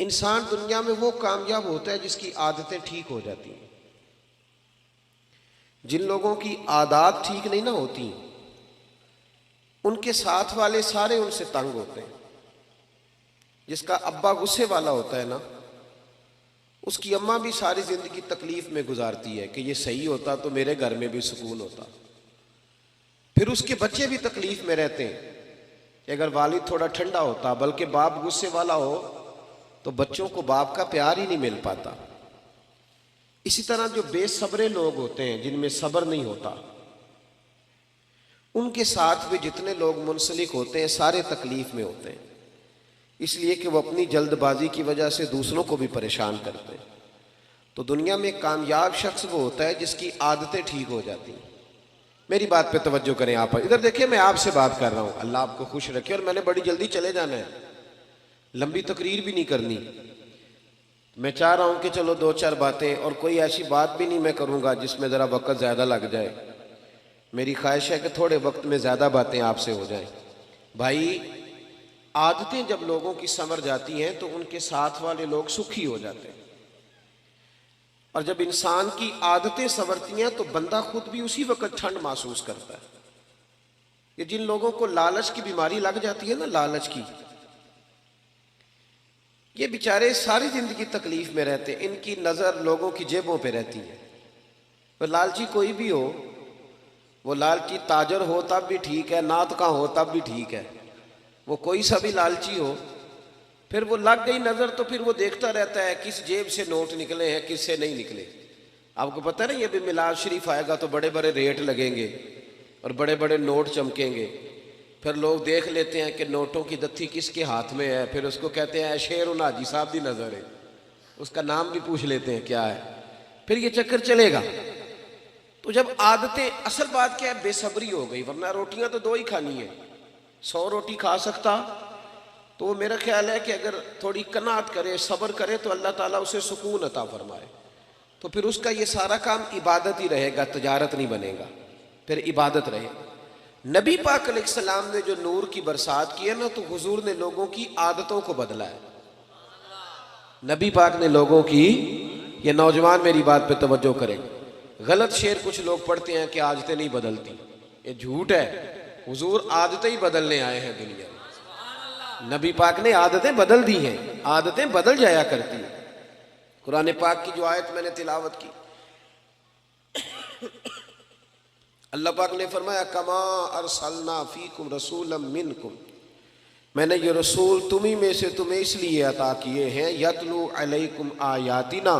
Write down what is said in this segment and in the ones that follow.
इंसान दुनिया में वो कामयाब होता है जिसकी आदतें ठीक हो जाती हैं। जिन लोगों की आदत ठीक नहीं ना होती, उनके साथ वाले सारे उनसे तंग होते हैं। जिसका अब्बा गुस्से वाला होता है ना, उसकी अम्मा भी सारी जिंदगी तकलीफ में गुजारती है कि ये सही होता तो मेरे घर में भी सुकून होता। फिर उसके बच्चे भी तकलीफ में रहते हैं कि अगर वालिद थोड़ा ठंडा होता, बल्कि बाप गुस्से वाला हो, तो बच्चों को बाप का प्यार ही नहीं मिल पाता। इसी तरह जो बेसब्रे लोग होते हैं, जिनमें सब्र नहीं होता, उनके साथ भी जितने लोग मुंसलिक होते हैं सारे तकलीफ में होते हैं, इसलिए कि वो अपनी जल्दबाजी की वजह से दूसरों को भी परेशान करते हैं। तो दुनिया में कामयाब शख्स वो होता है जिसकी आदतें ठीक हो जाती हैं। मेरी बात पे तवज्जो करें आप, इधर देखिए, मैं आपसे बात कर रहा हूँ, अल्लाह आपको खुश रखे। और मैंने बड़ी जल्दी चले जाना है, लंबी तकरीर भी नहीं करनी। मैं चाह रहा हूँ कि चलो दो चार बातें, और कोई ऐसी बात भी नहीं मैं करूँगा जिसमें ज़रा वक्त ज़्यादा लग जाए। मेरी ख्वाहिश है कि थोड़े वक्त में ज़्यादा बातें आपसे हो जाएं। भाई, आदतें जब लोगों की संवर जाती हैं तो उनके साथ वाले लोग सुखी हो जाते हैं, और जब इंसान की आदतें संवरती हैं तो बंदा खुद भी उसी वक्त ठंड महसूस करता है। ये जिन लोगों को लालच की बीमारी लग जाती है ना, लालच की, ये बेचारे सारी जिंदगी तकलीफ में रहते हैं। इनकी नज़र लोगों की जेबों पे रहती है। तो लालची कोई भी हो, वो लालची ताजर हो तब भी ठीक है, नात का हो तब भी ठीक है, वो कोई सा भी लालची हो, फिर वो लग गई नज़र तो फिर वो देखता रहता है किस जेब से नोट निकले हैं, किस से नहीं निकले। आपको पता है ना, ये भी मिलाद शरीफ आएगा तो बड़े बड़े रेट लगेंगे और बड़े बड़े नोट चमकेंगे। फिर लोग देख लेते हैं कि नोटों की दत्थी किसके हाथ में है, फिर उसको कहते हैं शेर उन हाजी साहब की नज़र है, उसका नाम भी पूछ लेते हैं क्या है, फिर ये चक्कर चलेगा। तो जब आदतें, असल बात क्या है, बेसब्री हो गई। वरना रोटियां तो दो ही खानी है, 100 रोटी खा सकता। तो वो मेरा ख्याल है कि अगर थोड़ी कनात करे, सब्र करे, तो अल्लाह ताला उसे सुकून अता फरमाए। तो फिर उसका ये सारा काम इबादत ही रहेगा, तजारत नहीं बनेगा, फिर इबादत रहेगा। नबी पाक अलैहिस्सलाम ने जो नूर की बरसात की है ना, तो हुजूर ने लोगों की आदतों को बदला है। नबी पाक ने लोगों की, ये नौजवान मेरी बात पे तवज्जो करें, गलत शेर कुछ लोग पढ़ते हैं कि आदतें नहीं बदलती, ये झूठ है। हुजूर आदतें ही बदलने आए हैं दुनिया में। नबी पाक ने आदतें बदल दी हैं, आदतें बदल जाया करती हैं। कुरान पाक की जो आयत मैंने तिलावत की, अल्लाह पाक ने फरमाया, कमा अरसलना फीकुम रसूलम मिनकुम, मैंने ये रसूल तुम्ही में से तुम्हें इसलिए अता किए हैं, यतलू अलैकुम आयातिना,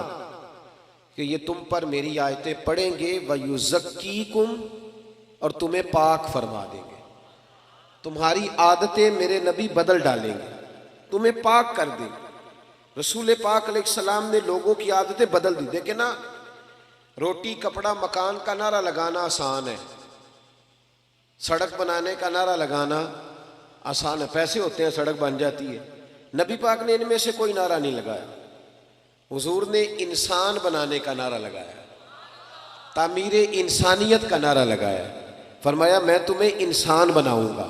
कि ये तुम पर मेरी आयतें पढ़ेंगे, व युज़क्कीकुम, और तुम्हें पाक फरमा देंगे। तुम्हारी आदतें मेरे नबी बदल डालेंगे, तुम्हें पाक कर देंगे। रसूल पाक अलैहिस्सलाम ने लोगों की आदतें बदल दी। देखे ना, रोटी कपड़ा मकान का नारा लगाना आसान है, सड़क बनाने का नारा लगाना आसान है, पैसे होते हैं सड़क बन जाती है। नबी पाक ने इनमें से कोई नारा नहीं लगाया। हुजूर ने इंसान बनाने का नारा लगाया, तामीरे इंसानियत का नारा लगाया। फरमाया, मैं तुम्हें इंसान बनाऊंगा।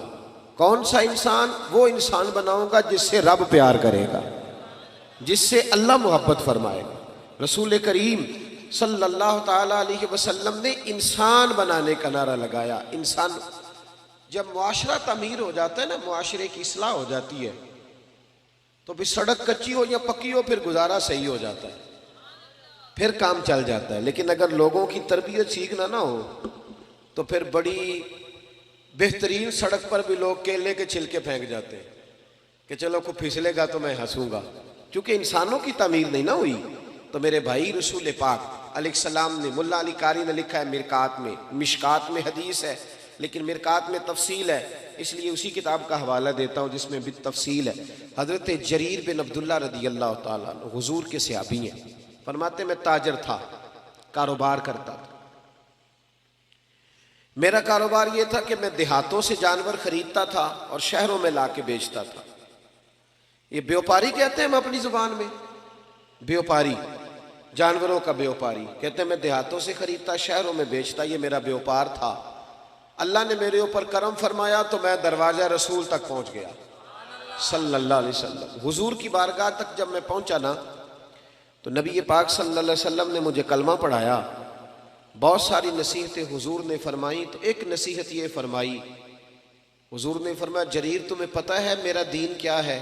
कौन सा इंसान? वो इंसान बनाऊंगा जिससे रब प्यार करेगा, जिससे अल्लाह मोहब्बत फरमाएगा। रसूल करीम सल्लल्लाहु ताला अलैहि वसल्लम ने इंसान बनाने का नारा लगाया। इंसान, जब मुआशरा तमीर हो जाता है ना, मुआशरे की इस्लाह हो जाती है, तो फिर सड़क कच्ची हो या पक्की हो, फिर गुजारा सही हो जाता है, फिर काम चल जाता है। लेकिन अगर लोगों की तरबियत सीखना ना हो, तो फिर बड़ी बेहतरीन सड़क पर भी लोग केले के छिलके फेंक जाते हैं कि चलो कोई फिसलेगा तो मैं हंसूंगा, क्योंकि इंसानों की तामीर नहीं ना हुई। तो मेरे भाई, रसूल पाक अलैहिस्सलाम ने, मुल्ला अली कारी ने लिखा है मिरकात में, मिशकात में हदीस है लेकिन मिरकात में तफसील है, इसलिए उसी किताब का हवाला देता हूँ जिसमें भी तफसील है। हजरत जरीर बिन अब्दुल्ला रदी अल्लाह ताला हुजूर के सहाबी हैं। फरमाते, मैं ताजर था, कारोबार करता था। मेरा कारोबार ये था कि मैं देहातों से जानवर खरीदता था और शहरों में लाके बेचता था। ये व्यापारी कहते हैं हम अपनी जुबान में, व्यापारी, जानवरों का व्यापारी। कहते हैं मैं देहातों से खरीदता, शहरों में बेचता, ये मेरा व्यापार था। अल्लाह ने मेरे ऊपर करम फरमाया तो मैं दरवाजा रसूल तक पहुंच गया सल्लल्लाहु अलैहि वसल्लम। हुजूर की बारगाह तक जब मैं पहुंचा ना, तो नबी पाक सल्लल्लाहु अलैहि वसल्लम ने मुझे कलमा पढ़ाया। बहुत सारी नसीहतें हुजूर ने फरमाई, तो एक नसीहत ये फरमाई, हुजूर ने फरमाया, जरीर तुम्हें पता है मेरा दीन क्या है?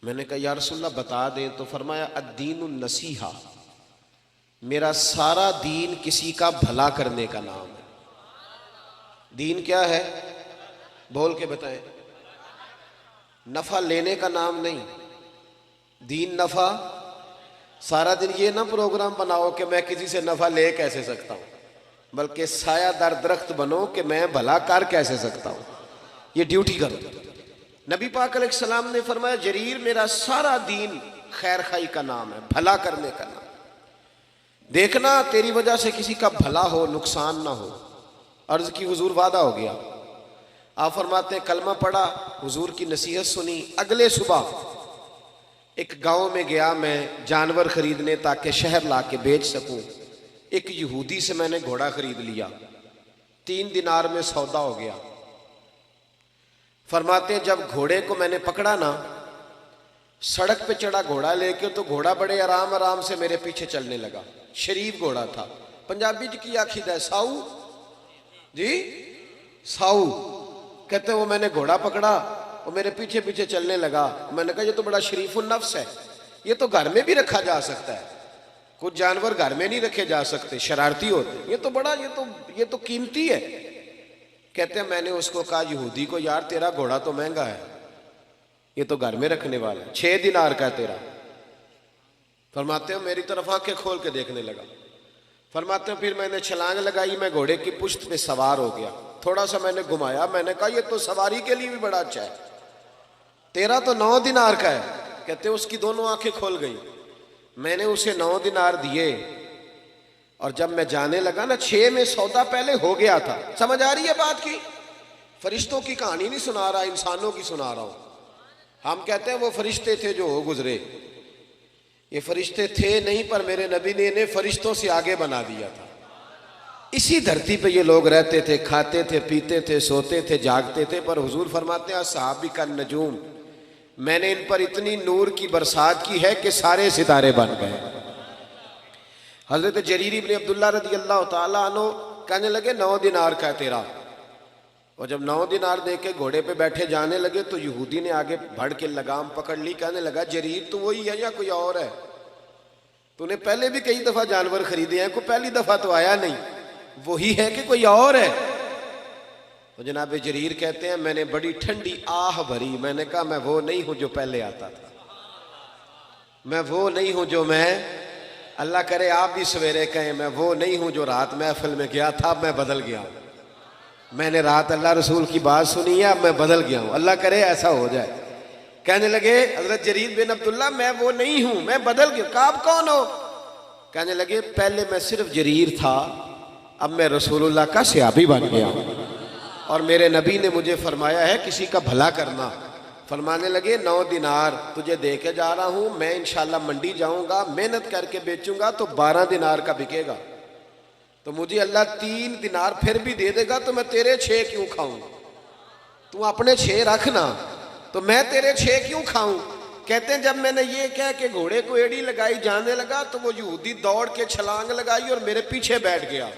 मैंने कहा या रसूलल्लाह बता दें। तो फरमाया अद्दीनुन नसीहा, मेरा सारा दीन किसी का भला करने का नाम है। दीन क्या है? बोल के बताएं। नफा लेने का नाम नहीं, दीन नफा। सारा दिन ये ना प्रोग्राम बनाओ कि मैं किसी से नफा ले कैसे सकता हूं, बल्कि सायादार दरख्त बनो कि मैं भला कर कैसे सकता हूं, ये ड्यूटी करो। नबी पाक अलैहिस्सलाम ने फरमाया जरीर मेरा सारा दीन खैर खाई का नाम है, भला करने का नाम। देखना तेरी वजह से किसी का भला हो, नुकसान ना हो। अर्ज की हुजूर वादा हो गया। आप फरमाते हैं कलमा पढ़ा, हुजूर की नसीहत सुनी। अगले सुबह एक गांव में गया मैं जानवर खरीदने ताकि शहर ला के बेच सकूं। एक यहूदी से मैंने घोड़ा खरीद लिया, 3 दिनार में सौदा हो गया। फरमाते हैं जब घोड़े को मैंने पकड़ा ना, सड़क पे चढ़ा घोड़ा लेके, तो घोड़ा बड़े आराम आराम से मेरे पीछे चलने लगा। शरीफ घोड़ा था। पंजाबी जी की आखिद है साऊ जी, साऊ कहते वो मैंने घोड़ा पकड़ा, वो मेरे पीछे पीछे चलने लगा। मैंने कहा ये तो बड़ा शरीफुन नफ्स है, ये तो घर में भी रखा जा सकता है। कुछ जानवर घर में नहीं रखे जा सकते, शरारती होते। ये तो बड़ा ये तो कीमती है। कहते हैं मैंने उसको कहा यहूदी को, यार तेरा घोड़ा तो महंगा है, ये तो घर में रखने वाला है, 6 दिनार का है तेरा। फरमाते हो मेरी तरफ आंखें खोल के देखने लगा। फरमाते हैं फिर मैंने छलांग लगाई, मैं घोड़े की पुश्त पे सवार हो गया। थोड़ा सा मैंने घुमाया, मैंने कहा ये तो सवारी के लिए भी बड़ा अच्छा है, तेरा तो 9 दिनार का है। कहते उसकी दोनों आंखें खोल गई। मैंने उसे 9 दिनार दिए, और जब मैं जाने लगा ना, 6 में सौदा पहले हो गया था। समझ आ रही है बात की? फरिश्तों की कहानी नहीं सुना रहा, इंसानों की सुना रहा हूं। हम कहते हैं वो फरिश्ते थे जो हो गुजरे, ये फरिश्ते थे नहीं, पर मेरे नबी ने इन्हें फरिश्तों से आगे बना दिया था। इसी धरती पे ये लोग रहते थे, खाते थे, पीते थे, सोते थे, जागते थे। पर हुजूर फरमाते हैं सहाबी का नजूम, मैंने इन पर इतनी नूर की बरसात की है कि सारे सितारे बन गए। हजरत जरीर इब्न अब्दुल्ला रज़ी अल्लाह ताला अन्हु कहने लगे 9 दिनार का है तेरा। और जब 9 दिनार दे के घोड़े पे बैठे जाने लगे, तो यहूदी ने आगे बढ़ के लगाम पकड़ ली। कहने लगा जरीर तू वही है या कोई और है? तूने पहले भी कई दफा जानवर खरीदे हैं, कोई पहली दफा तो आया नहीं, वही है कि कोई और है? तो जनाब जरीर कहते हैं मैंने बड़ी ठंडी आह भरी। मैंने कहा मैं वो नहीं हूं जो पहले आता था, मैं वो नहीं हूं जो मैं, अल्लाह करे आप भी सवेरे कहें, मैं वो नहीं हूं जो रात महफिल में गया था, मैं बदल गया हूं। मैंने रात अल्लाह रसूल की बात सुनी है, अब मैं बदल गया हूं। अल्लाह करे ऐसा हो जाए। कहने लगे हजरत जरीर बिन अब्दुल्ला मैं वो नहीं हूं, मैं बदल गया। कहा आप कौन हो? कहने लगे पहले मैं सिर्फ जरीर था, अब मैं रसूलुल्लाह का सहाबी बन गया हूं, और मेरे नबी ने मुझे फरमाया है किसी का भला करना। फरमाने लगे 9 दिनार तुझे दे के जा रहा हूं, मैं इंशाल्लाह मंडी जाऊंगा, मेहनत करके बेचूंगा तो 12 दिनार का बिकेगा। तो मुझे अल्लाह 3 दिनार फिर भी दे देगा, तो मैं तेरे 6 क्यों खाऊं? तू अपने 6 रखना, तो मैं तेरे 6 क्यों खाऊं? कहते हैं जब मैंने ये कह के घोड़े को एड़ी लगाई, जाने लगा, तो वो यहूदी दौड़ के छलांग लगाई और मेरे पीछे बैठ गया।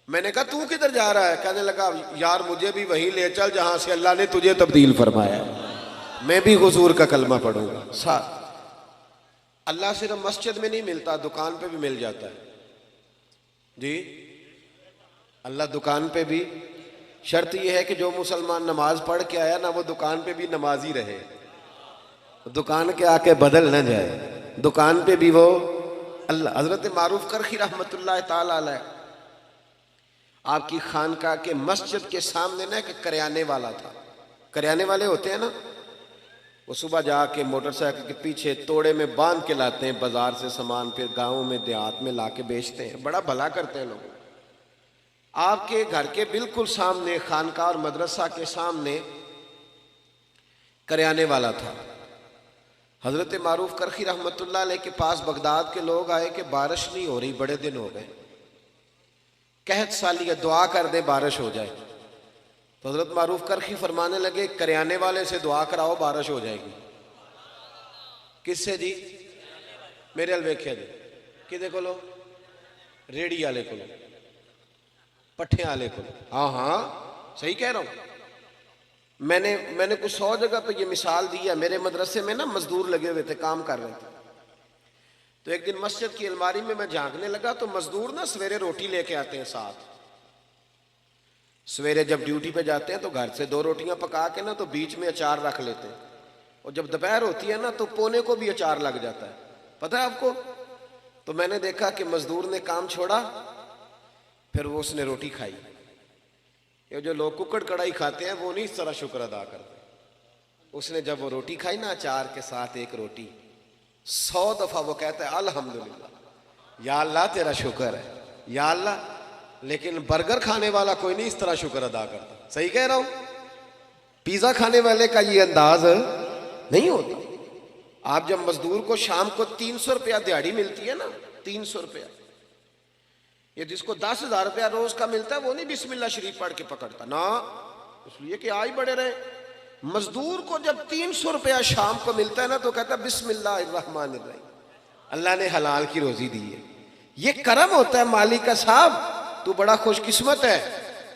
मैंने कहा तू किधर जा रहा है? कहने लगा यार मुझे भी वहीं ले चल जहां से अल्लाह ने तुझे तब्दील फरमाया, मैं भी हुजूर का कलमा पढ़ूंगा। साथ अल्लाह सिर्फ मस्जिद में नहीं मिलता, दुकान पे भी मिल जाता है जी। अल्लाह दुकान पे भी, शर्त यह है कि जो मुसलमान नमाज पढ़ के आया ना, वो दुकान पे भी नमाजी रहे, दुकान के आके बदल न जाए, दुकान पे भी वो अल्लाह। हजरत मारूफ करखी रहमतुल्लाह ताला अलैह, आपकी खानका के मस्जिद के सामने ना कि करियाने वाला था। करियाने वाले होते हैं ना, वो सुबह जाके मोटरसाइकिल के पीछे तोड़े में बांध के लाते हैं बाजार से सामान, फिर गाँव में देहात में ला के बेचते हैं, बड़ा भला करते हैं लोग। आपके घर के बिल्कुल सामने खानका और मदरसा के सामने करियाने वाला था। हजरत मारूफ करखी रहमतुल्लाह अलैह के पास बगदाद के लोग आए कि बारिश नहीं हो रही, बड़े दिन हो गए, कहत साली दुआ कर दे बारिश हो जाए। तो हजरत मारूफ करखी फरमाने लगे करियाने वाले से दुआ कराओ बारिश हो जाएगी। किससे जी? मेरे अल वेख्या जी कि को रेड़ी वाले को, पट्ठे वाले को। हाँ हाँ सही कह रहा हूं। मैंने कुछ 100 जगह पे ये मिसाल दी है। मेरे मदरसे में ना मजदूर लगे हुए थे, काम कर रहे थे। तो एक दिन मस्जिद की अलमारी में मैं झांकने लगा तो मजदूर ना सवेरे रोटी लेके आते हैं साथ। सवेरे जब ड्यूटी पे जाते हैं तो घर से 2 रोटियां पका के ना तो बीच में अचार रख लेते हैं, और जब दोपहर होती है ना तो पौने को भी अचार लग जाता है, पता है आपको। तो मैंने देखा कि मजदूर ने काम छोड़ा, फिर वो उसने रोटी खाई। ये जो लोग कुकड़ कढ़ाई खाते हैं वो नहीं इस तरह शुक्र अदा करते। उसने जब वो रोटी खाई ना अचार के साथ एक रोटी, 100 दफा वो कहता है अल्हम्दुलिल्लाह, या अल्लाह तेरा शुक्र है, या अल्लाह। लेकिन बर्गर खाने वाला कोई नहीं इस तरह शुक्र अदा करता। सही कह रहा हूं? पिज्जा खाने वाले का ये अंदाज नहीं होता। आप जब मजदूर को शाम को 300 रुपया दिहाड़ी मिलती है ना, 300 रुपया, ये जिसको 10,000 रुपया रोज का मिलता है वो नहीं बिस्मिल्लाह शरीफ पढ़ के पकड़ता ना, इसलिए कि आज बड़े रहे। मजदूर को जब 300 रुपया शाम को मिलता है ना तो कहता है बिस्मिल्लाहिर्रहमानिर्रहीम, अल्लाह ने हलाल की रोजी दी है। ये करम होता है मालिक का, साहब तू बड़ा खुशकिस्मत है,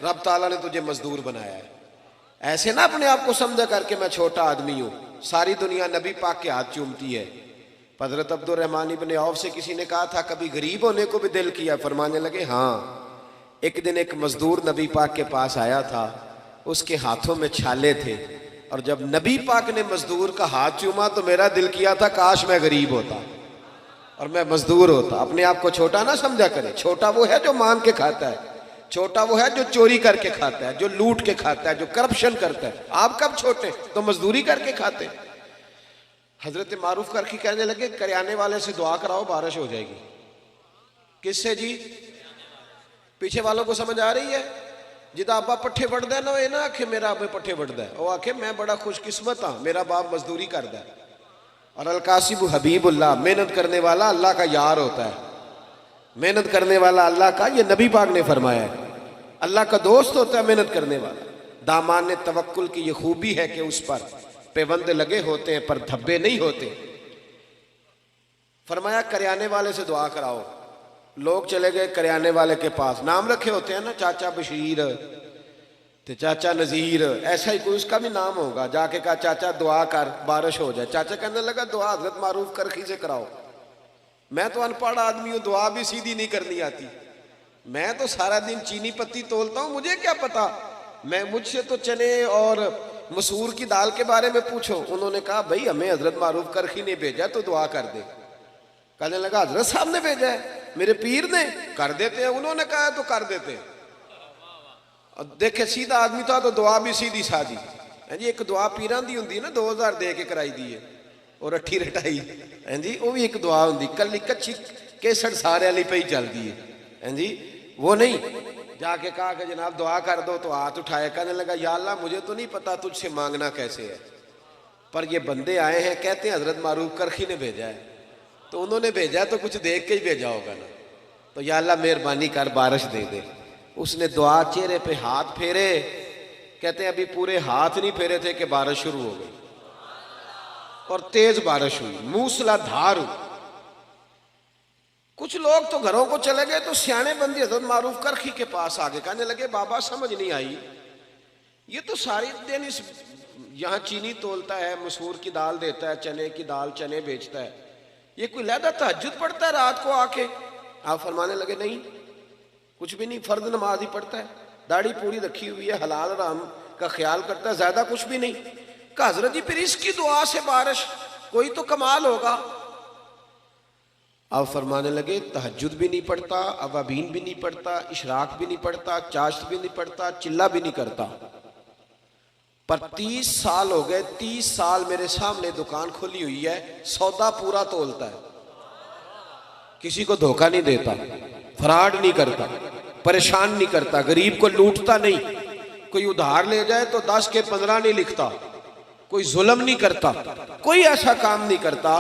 रब ताला ने तुझे मजदूर बनाया है। ऐसे ना अपने आप को समझा करके मैं छोटा आदमी हूं, सारी दुनिया नबी पाक के हाथ चूमती है। हजरत अब्दुर्रहमान इब्न औफ से किसी ने कहा था कभी गरीब होने को भी दिल किया? फरमाने लगे हाँ। एक दिन एक मजदूर नबी पाक के पास आया था, उसके हाथों में छाले थे, और जब नबी पाक ने मजदूर का हाथ चूमा तो मेरा दिल किया था काश मैं गरीब होता और मैं मजदूर होता। अपने आप को छोटा ना समझा करे। छोटा वो है जो मांग के खाता है, छोटा वो है जो चोरी करके खाता है, जो लूट के खाता है, जो करप्शन करता है। आप कब छोटे? तो मजदूरी करके खाते। हजरत मारूफ करखी कहने लगे करियाने वाले से दुआ कराओ बारिश हो जाएगी। किससे जी? पीछे वालों को समझ आ रही है? जिदा अब्बा पट्ठे वढ़दा है ना, ये ना आखे मेरा अब्बे पट्ठे वढ़दा है, वो आखे मैं बड़ा खुशकिस्मत हाँ, मेरा बाप मजदूरी करता है। और अलकासिब हबीबुल्लाह, मेहनत करने वाला अल्लाह का यार होता है। मेहनत करने वाला अल्लाह का, ये नबी पाक ने फरमाया है, अल्लाह का दोस्त होता है मेहनत करने वाला। दामान तवक्कुल की ये खूबी है कि उस पर पेबंद लगे होते हैं पर धब्बे नहीं होते। फरमाया करियाने वाले से दुआ कराओ। लोग चले गए करियाने वाले के पास, नाम रखे होते हैं ना, चाचा बशीर ते चाचा नजीर, ऐसा ही कोई उसका भी नाम होगा। जाके कहा चाचा दुआ कर बारिश हो जाए। चाचा कहने लगा दुआ हजरत मारूफ करखी से कराओ। मैं तो अनपढ़ आदमी हूं, दुआ भी सीधी नहीं करनी आती। मैं तो सारा दिन चीनी पत्ती तोलता हूं, मुझे क्या पता। मुझसे तो चने और मसूर की दाल के बारे में पूछो। उन्होंने कहा भाई हमें हजरत मारूफ करखी ने भेजा तो दुआ कर दे। कहने लगा हजरत साहब ने भेजा है, मेरे पीर ने? कर देते हैं, उन्होंने कहा है तो कर देते हैं। और देखे सीधा आदमी था तो दुआ भी सीधी सादी है जी। एक दुआ पीरां दी हुंदी ना, 2000 दे के कराई दी है और अठी रटाई है जी, वो भी एक दुआ हुंदी। कल कच्ची केसर सारे वाली पे ही चलती है जी, वो नहीं। जाके कहा कि जनाब दुआ कर दो तो हाथ उठाया। कहने लगा या अल्लाह मुझे तो नहीं पता तुझसे मांगना कैसे है, पर ये बंदे आए हैं कहते हैं हजरत मारूफ करखी ने भेजा है, तो उन्होंने भेजा तो कुछ देख के ही भेजा होगा ना। तो या अल्लाह मेहरबानी कर बारिश दे दे। उसने दुआ, चेहरे पे हाथ फेरे, कहते हैं अभी पूरे हाथ नहीं फेरे थे कि बारिश शुरू हो गई और तेज बारिश हुई, मूसलाधार हुई। कुछ लोग तो घरों को चले गए तो सियाने बंदी हजरत मारूफ करखी के पास आ गए। कहने लगे बाबा समझ नहीं आई, ये तो सारी दिन इस यहाँ चीनी तोलता है, मसूर की दाल देता है, चने की दाल चने बेचता है, ये कोई लहदा तहज्जुद पढ़ता है रात को आके? आप फरमाने लगे नहीं कुछ भी नहीं, फर्ज नमाज ही पढ़ता है, दाढ़ी पूरी रखी हुई है, हलाल हराम का ख्याल करता है, ज्यादा कुछ भी नहीं। कहा हजरत जी फिर इसकी दुआ से बारिश, कोई तो कमाल होगा। आप फरमाने लगे तहज्जुद भी नहीं पढ़ता, अवाबीन भी नहीं पढ़ता, इशराक भी नहीं पढ़ता, चाश्त भी नहीं पढ़ता, चिल्ला भी नहीं करता, पर 30 साल हो गए, 30 साल मेरे सामने दुकान खुली हुई है, सौदा पूरा तोलता है, किसी को धोखा नहीं देता, फ्रॉड नहीं करता, परेशान नहीं करता, गरीब को लूटता नहीं, कोई उधार ले जाए तो 10 के 15 नहीं लिखता, कोई जुल्म नहीं करता, कोई ऐसा काम नहीं करता।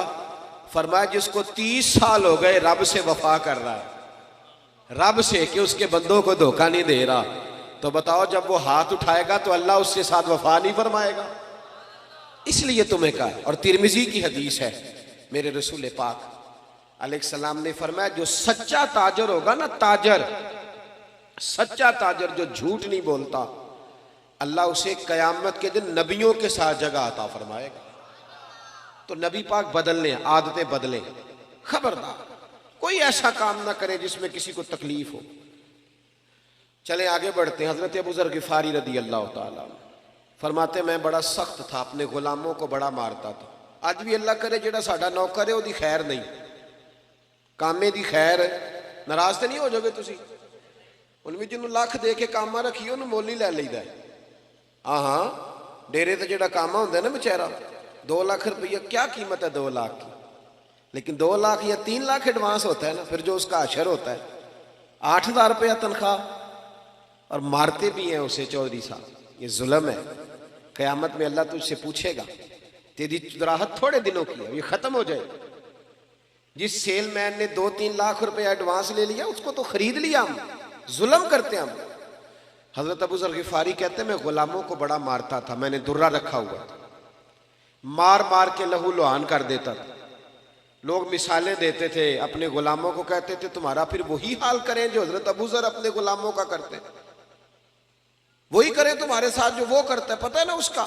फरमाया जिसको 30 साल हो गए रब से वफा कर रहा है, रब से कि उसके बंदों को धोखा नहीं दे रहा, तो बताओ जब वो हाथ उठाएगा तो अल्लाह उसके साथ वफा नहीं फरमाएगा? इसलिए तुम्हें कहा। और तिरमिजी की हदीस है, मेरे रसूल पाक अलैहिस्सलाम ने फरमाया, जो सच्चा ताजर होगा ना, ताजर, सच्चा ताजर जो झूठ नहीं बोलता, अल्लाह उसे कयामत के दिन नबियों के साथ जगह अता फरमाएगा। तो नबी पाक बदलने, आदतें बदलें, खबरदार कोई ऐसा काम ना करे जिसमें किसी को तकलीफ हो। चले आगे बढ़ते हैं। हजरत अबू ज़र गिफारी रदी अल्लाह ताला फरमाते, मैं बड़ा सख्त था, अपने गुलामों को बड़ा मारता था। अज भी अल्लाह करे जेड़ा साडा नौकर है ओदी खैर नहीं, कामे दी खैर, नाराज तो नहीं हो जाओगे तुसी? उनमें जिन्होंने लख दे के कामा रखिए उन्होंने मोल ही लै लईदा है। हाँ, डेरे तो जेड़ा कामा होंदा ना बेचारा, 2 लाख रुपया क्या कीमत है 2 लाख की, लेकिन 2 लाख या 3 लाख एडवांस होता है ना, फिर जो उसका अशर होता है 8,000 रुपया तनख्वाह, और मारते भी हैं उसे चौधरी साहब। ये जुल्म है। क़यामत में अल्लाह तुझसे पूछेगा, तेरी चुदराहट थोड़े दिनों की है, ये खत्म हो जाए। जिस सेलमैन ने 2-3 लाख रुपया एडवांस ले लिया उसको तो खरीद लिया हम, जुल्म करते हैं हम। हजरत अबू ज़र गिफारी कहते हैं, मैं गुलामों को बड़ा मारता था, मैंने दुर्रा रखा हुआ था, मार मार के लहू लुहान कर देता था। लोग मिसालें देते थे, अपने गुलामों को कहते थे तुम्हारा फिर वही हाल करें जो हजरत अबू ज़र अपने गुलामों का करते, वही करें तुम्हारे साथ जो वो करता है, पता है ना उसका।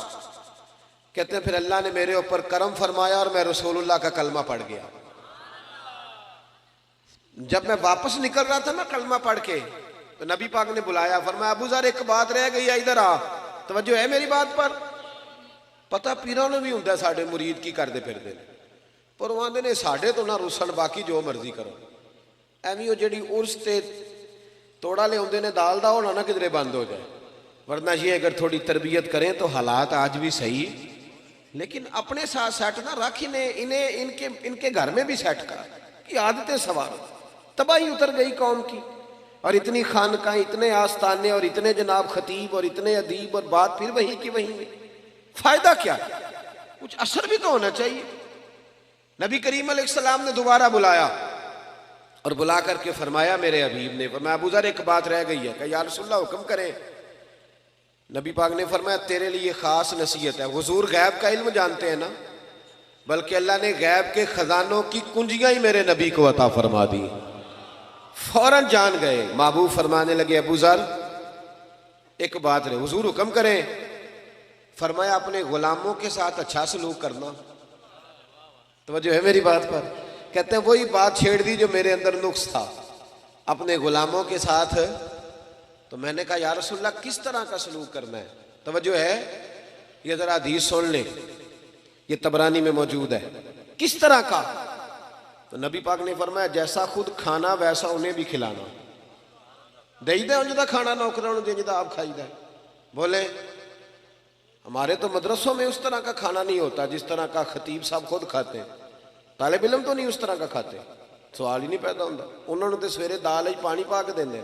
कहते हैं फिर अल्लाह ने मेरे ऊपर करम फरमाया और मैं रसूलुल्लाह का कलमा पढ़ गया। जब मैं वापस निकल रहा था ना कलमा पढ़ के, तो नबी पाक ने बुलाया, फरमाया अबू ज़र एक बात रह गई है, इधर आ, तवज्जो है मेरी बात पर। पता पीरां नूं भी हुंदा साडे मुरीद की करदे फिरदे ने, पर वो आंदे ने साडे तो ना रुसन, बाकी जो मर्जी करो। एवें वो जिहड़ी उर्स ते तोड़ा लियाउंदे ने दाल दा, होना ना किधरे बंद हो जाए, वरना ये अगर थोड़ी तरबियत करें तो हालात आज भी सही, लेकिन अपने साथ सेट ना रख, इन्हें इनके घर में भी सेट कर कि आदतें सवार। तबाही उतर गई कौम की, और इतनी खानका, इतने आस्थाने, और इतने जनाब खतीब, और इतने अदीब, और बात फिर वही की वही में। फायदा क्या? कुछ असर भी तो होना चाहिए। नबी करीम अलैहिस्सलाम ने दोबारा बुलाया और बुला करके फरमाया, मेरे हबीब ने फरमाया अबू ज़र एक बात रह गई है। कहा या रसूलल्लाह हुक्म करें। नबी पाक ने फरमाया तेरे लिए खास नसीहत है। हुजूर गैब का इल्म जानते हैं ना, बल्कि अल्लाह ने गैब के खजानों की कुंजियां ही मेरे नबी को अता फरमा दी। फौरन जान गए। महबूब फरमाने लगे अबू ज़र एक बात रहे, हुजूर हुक्म करें। फरमाया अपने गुलामों के साथ अच्छा सलूक करना। तो जो है मेरी बात पर, कहते हैं वही बात छेड़ दी जो मेरे अंदर नुक्स था, अपने गुलामों के साथ। तो मैंने कहा या रसूलल्लाह किस तरह का सलूक करना है? तवज्जो है, ये जरा हदीस सुन ले, ये तबरानी में मौजूद है। किस तरह का? तो नबी पाक ने फरमाया जैसा खुद खाना वैसा उन्हें भी खिलाना। देईदा उनका खाना नौकरां नूं देईदा, आप खाईदा। बोले हमारे तो मदरसों में उस तरह का खाना नहीं होता जिस तरह का खतीब साहब खुद खाते हैं। तालिब इल्म तो नहीं उस तरह का खाते, सवाल ही नहीं पैदा होता। उन्होंने तो सवेरे दाल ही पानी पा के देंगे,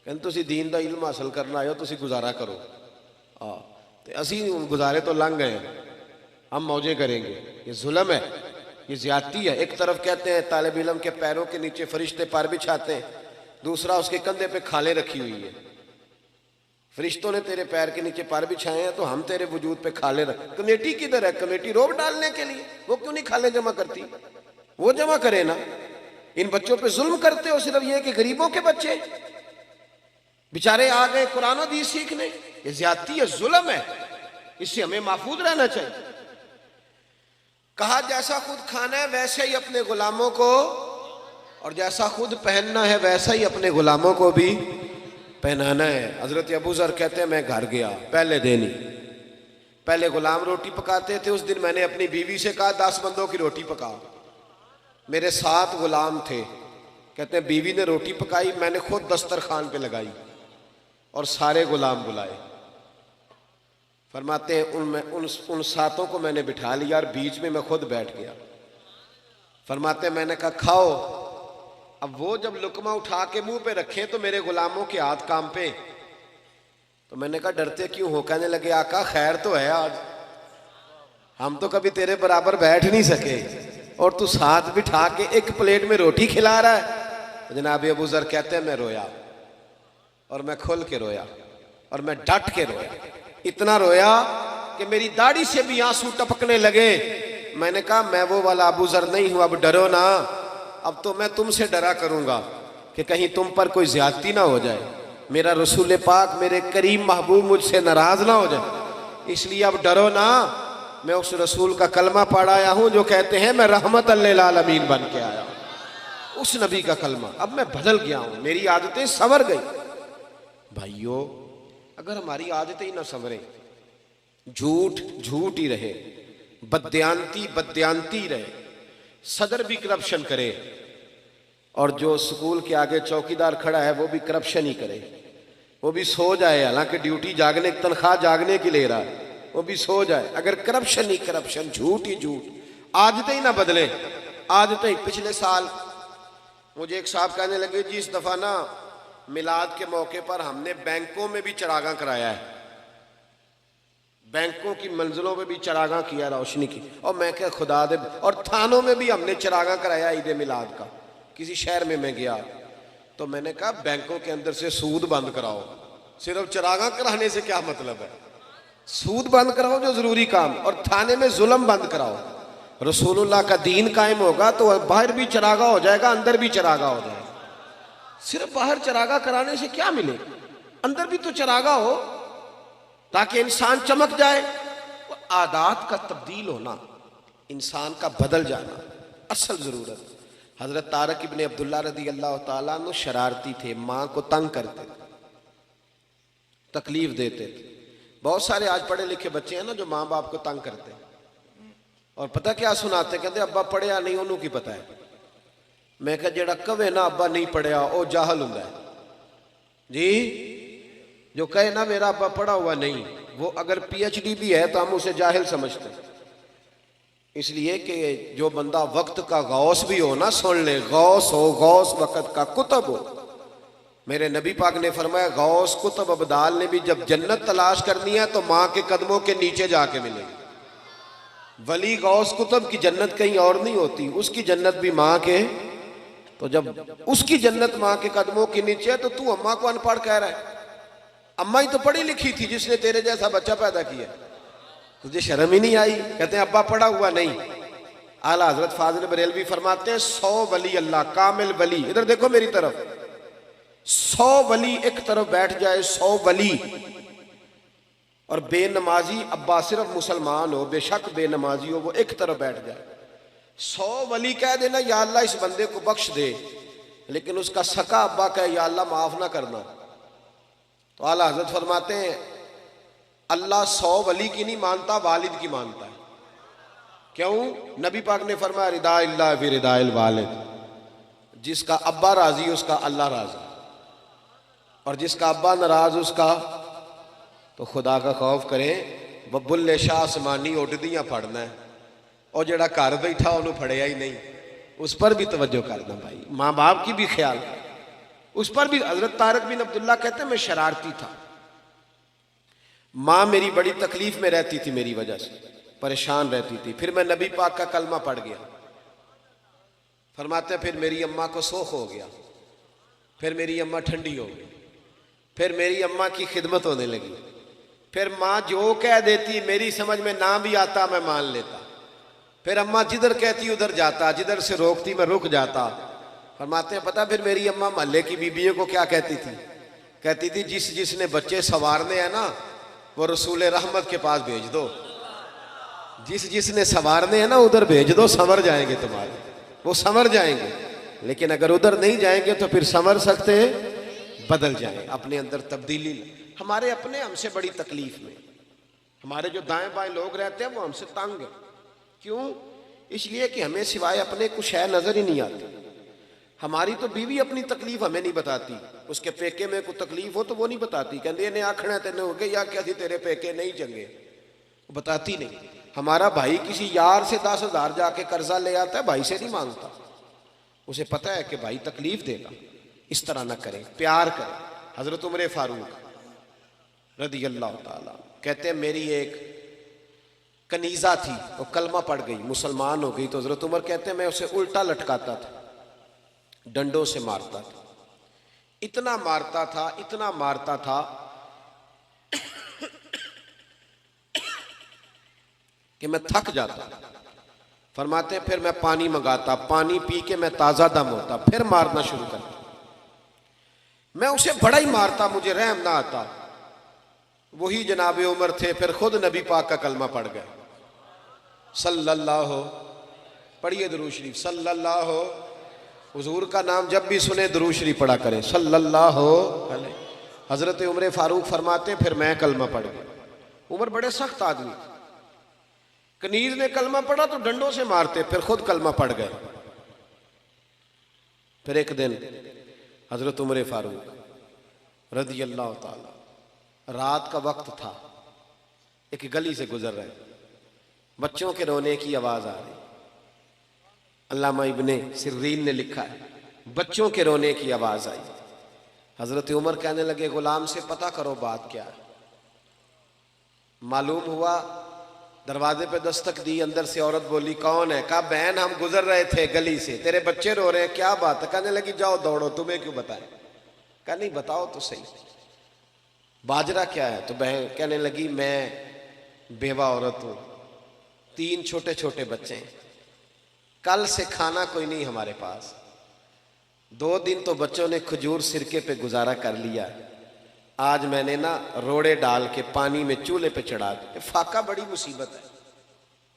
कहते तुसीं दीन दा इल्म हासिल करना आयो, तुसीं गुजारा करो। हाँ, तो असी गुजारे तो लंघ गए, हम मौजे करेंगे। ये जुल्म है, ये ज्यादती है। एक तरफ कहते हैं तालिब इल्म के पैरों के नीचे फरिश्ते पर बिछाते हैं, दूसरा उसके कंधे पे खाले रखी हुई है। फरिश्तों ने तेरे पैर के नीचे पर बिछाए हैं तो हम तेरे वजूद पे खाले रख। कमेटी किधर है? कमेटी रोब डालने के लिए, वो क्यों नहीं खाले जमा करती? वो जमा करे ना। इन बच्चों पे जुल्म करते हो सिर्फ ये कि गरीबों के बच्चे बेचारे आ गए कुरान हदीस सीखने। ये ज्यादती है, जुल्म है, इससे हमें महफूज रहना चाहिए। कहा जैसा खुद खाना है वैसे ही अपने गुलामों को, और जैसा खुद पहनना है वैसा ही अपने गुलामों को भी पहनाना है। हजरत अबू ज़र कहते हैं मैं घर गया, पहले दिन ही, पहले गुलाम रोटी पकाते थे। उस दिन मैंने अपनी बीवी से कहा 10 बंदों की रोटी पका। मेरे 7 गुलाम थे। कहते हैं बीवी ने रोटी पकाई, मैंने खुद दस्तरखान पे लगाई और सारे गुलाम बुलाए। फरमाते हैं उन 7 को मैंने बिठा लिया और बीच में मैं खुद बैठ गया। फरमाते हैं मैंने कहा खाओ। अब वो जब लुकमा उठा के मुंह पे रखे तो मेरे गुलामों के हाथ काम पे। तो मैंने कहा डरते क्यों हो? कहने लगे आका खैर तो है आज, हम तो कभी तेरे बराबर बैठ नहीं सके और तू साथ बिठा के एक प्लेट में रोटी खिला रहा है। तो जनाब अबू ज़र कहते हैं मैं रोया और मैं खुल के रोया। और मैं डट के रोया, इतना रोया कि मेरी दाढ़ी से भी आंसू टपकने लगे। मैंने कहा मैं वो वाला अबू जर नहीं हूं, अब डरो ना, अब तो मैं तुमसे डरा करूंगा कि कहीं तुम पर कोई ज्यादती ना हो जाए, मेरा रसूल पाक मेरे करीम महबूब मुझसे नाराज ना हो जाए, इसलिए अब डरो ना। मैं उस रसूल का कलमा पढ़ आया हूं जो कहते हैं मैं रहमत लिल आलमीन बन के आया हूं, उस नबी का कलमा। अब मैं बदल गया हूं, मेरी आदतें संवर गई। भाइयों, अगर हमारी आदतें ही ना संवरे, झूठ झूठ ही रहे, बदयांती बदयांती रहे, सदर भी करप्शन करे और जो स्कूल के आगे चौकीदार खड़ा है वो भी करप्शन ही करे, वो भी सो जाए, हालांकि ड्यूटी जागने की तनख्वाह जागने की ले रहा है, वो भी सो जाए, अगर करप्शन ही करप्शन, झूठ ही झूठ, आदतें ही ना बदले, आदतें ही। पिछले साल मुझे एक साहब कहने लगे जी इस दफा ना मिलाद के मौके पर हमने बैंकों में भी चरागा कराया है, बैंकों की मंजिलों में भी चरागा किया, रोशनी की। और मैं क्या खुदा दे, और थानों में भी हमने चरागा कराया ईद मिलाद का। किसी शहर में मैं गया तो मैंने कहा बैंकों के अंदर से सूद बंद कराओ, सिर्फ चरागा कराने से क्या मतलब है, सूद बंद कराओ जो जरूरी काम, और थाने में जुल्म बंद कराओ। रसूलुल्लाह का दीन कायम होगा तो बाहर भी चरागा हो जाएगा, अंदर भी चरागा हो जाएगा। सिर्फ बाहर चरागा कराने से क्या मिले, अंदर भी तो चरागा हो ताकि इंसान चमक जाए। आदात का तब्दील होना, इंसान का बदल जाना असल जरूरत। हजरत तारक इब्ने अब्दुल्ला रदी अल्लाह ताला अन्हु शरारती थे, माँ को तंग करते, तकलीफ देते थे। बहुत सारे आज पढ़े लिखे बच्चे हैं ना जो माँ बाप को तंग करते, और पता क्या सुनाते, कहते अब्बा पढ़िया नहीं, उन्होंने की पता है। मैं कहा जेड़ा कवे ना अब्बा नहीं पढ़िया वो जाहल हुंदा है जी, जो कहे ना मेरा अब्बा पढ़ा हुआ नहीं, वो अगर पीएचडी भी है तो हम उसे जाहिल समझते हैं। इसलिए कि जो बंदा वक्त का गौस भी हो ना, सुन ले, गौस हो, गौस वक्त का कुतब हो। मेरे नबी पाक ने फरमाया गौस कुतब अबदाल ने भी जब जन्नत तलाश करनी है तो माँ के कदमों के नीचे जाके मिलेगी। वली गौस कुतब की जन्नत कहीं और नहीं होती, उसकी जन्नत भी माँ के, तो जब उसकी जन्नत माँ के कदमों के नीचे है तो तू अम्मा को अनपढ़ कह रहा है। अम्मा ही तो पढ़ी लिखी थी जिसने तेरे जैसा बच्चा पैदा किया, तुझे शर्म ही नहीं आई? कहते हैं अब्बा पढ़ा हुआ नहीं। आला हजरत फाजिल बरेलवी फरमाते हैं 100 वली अल्लाह कामिल वली, इधर देखो मेरी तरफ, 100 वली एक तरफ बैठ जाए, 100 वली, और बेनमाजी अब्बा सिर्फ मुसलमान हो, बेशक बेनमाजी हो, वो एक तरफ बैठ जाए। 100 वली कह देना या अल्लाह इस बंदे को बख्श दे, लेकिन उसका सका अब्बा कहे या अल्लाह माफ ना करना, तो आला हजरत फरमाते हैं अल्लाह 100 वली की नहीं मानता, वालिद की मानता है। क्यों? नबी पाक ने फरमाया रिदा इल्ला फी रिदाइल वालिद, जिसका अब्बा राजी उसका अल्लाह राजी, और जिसका अब्बा नाराज उसका, तो खुदा का खौफ करें, बबुल्ले शाह आसमानी उड़दियां फड़ना है, और जड़ा घर बैठा उन्होंने फड़िया ही नहीं, उस पर भी तवज्जो करना भाई, माँ बाप की भी ख्याल, उस पर भी। हजरत तारक बिन अब्दुल्ला कहते हैं मैं शरारती था, माँ मेरी बड़ी तकलीफ में रहती थी, मेरी वजह से परेशान रहती थी। फिर मैं नबी पाक का कलमा पढ़ गया, फरमाते हैं फिर मेरी अम्मा को सोख हो गया, फिर मेरी अम्मा ठंडी हो गई, फिर मेरी अम्मा की खिदमत होने लगी, फिर माँ जो कह देती मेरी समझ में ना भी आता मैं मान लेता, फिर अम्मा जिधर कहती उधर जाता, जिधर से रोकती मैं रुक जाता। फरमाते हैं पता फिर मेरी अम्मा मोहल्ले की बीबियों को क्या कहती थी? कहती थी जिस जिसने बच्चे संवारने हैं ना वो रसूल रहमत के पास भेज दो, जिस जिसने संवारने हैं ना उधर भेज दो, संवर जाएंगे तुम्हारे, वो संवर जाएंगे। लेकिन अगर उधर नहीं जाएंगे तो फिर संवर सकते हैं, बदल जाए, अपने अंदर तब्दीली। हमारे अपने हमसे बड़ी तकलीफ में, हमारे जो दाएं बाएं लोग रहते हैं वो हमसे तंग है। क्यों? इसलिए कि हमें सिवाय अपने कुछ है नजर ही नहीं आती। हमारी तो बीवी अपनी तकलीफ हमें नहीं बताती, उसके पेके में कोई तकलीफ हो तो वो नहीं बताती, कहते इन्हें आखना तेने हो गए या क्या थी तेरे पेके नहीं चंगे, वो बताती नहीं। हमारा भाई किसी यार से 10,000 जाके कर्जा ले आता है, भाई से नहीं मांगता, उसे पता है कि भाई तकलीफ देगा, इस तरह ना करें, प्यार करें। हजरत उमर फारूक रदी अल्लाह ताला कहते हैं मेरी एक कनीजा थी, वो कलमा पड़ गई, मुसलमान हो गई, तो हजरत उमर कहते हैं मैं उसे उल्टा लटकाता था, डंडों से मारता था, इतना मारता था, इतना मारता था कि मैं थक जाता। फरमाते हैं फिर मैं पानी मंगाता, पानी पी के मैं ताज़ा दम होता, फिर मारना शुरू करता। मैं उसे बड़ा ही मारता, मुझे रहम ना आता। वही जनाब उमर थे, फिर खुद नबी पाक का कलमा पढ़ गए, सल्लल्लाहु, पढ़िए दुरूद शरीफ, सल्लल्लाहु। हुजूर का नाम जब भी सुने दुरूद शरीफ पढ़ा करें, सल्लल्लाहु अलैहि। हज़रत उमर फारूक फरमाते फिर मैं कलमा पढ़ गया। उमर बड़े सख्त आदमी, कनीज ने कलमा पढ़ा तो डंडों से मारते, फिर खुद कलमा पढ़ गए। फिर एक दिन हजरत उमर फारूक रज़ी अल्लाह ताला, रात का वक्त था, एक गली से गुजर रहे, बच्चों के रोने की आवाज आ रही। अल्लामा इब्ने सिर्रीन ने लिखा है, बच्चों के रोने की आवाज आई। हजरत उमर कहने लगे गुलाम से पता करो बात क्या है। मालूम हुआ, दरवाजे पे दस्तक दी, अंदर से औरत बोली कौन है? कहा बहन हम गुजर रहे थे गली से, तेरे बच्चे रो रहे हैं, क्या बात है? कहने लगी जाओ दौड़ो, तुम्हें क्यों बताए? कहा नहीं बताओ तो सही, बाजरा क्या है? तो बहन कहने लगी मैं बेवा औरत हूं, 3 छोटे छोटे बच्चे हैं, कल से खाना कोई नहीं हमारे पास, 2 दिन तो बच्चों ने खजूर सिरके पे गुजारा कर लिया, आज मैंने ना रोड़े डाल के पानी में चूल्हे पे चढ़ा दिए। फाका बड़ी मुसीबत है,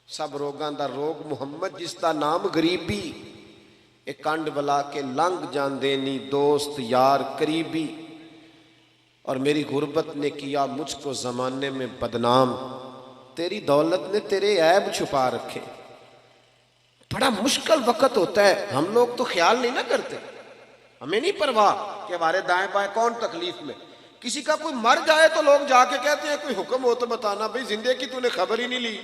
सब रोगां दा रोग मुहम्मद जिसका नाम गरीबी, एक कंड बला के लंघ जांदे नी दोस्त यार करीबी, और मेरी गुर्बत ने किया मुझको जमाने में बदनाम, तेरी दौलत ने तेरे ऐब छुपा रखे। बड़ा मुश्किल वक्त होता है, हम लोग तो ख्याल नहीं ना करते, हमें नहीं परवाह कि हमारे दाएं बाएं कौन तकलीफ में। किसी का कोई मर जाए तो लोग जाके कहते हैं कोई हुक्म हो तो बताना, भाई जिंदे की तूने खबर ही नहीं ली,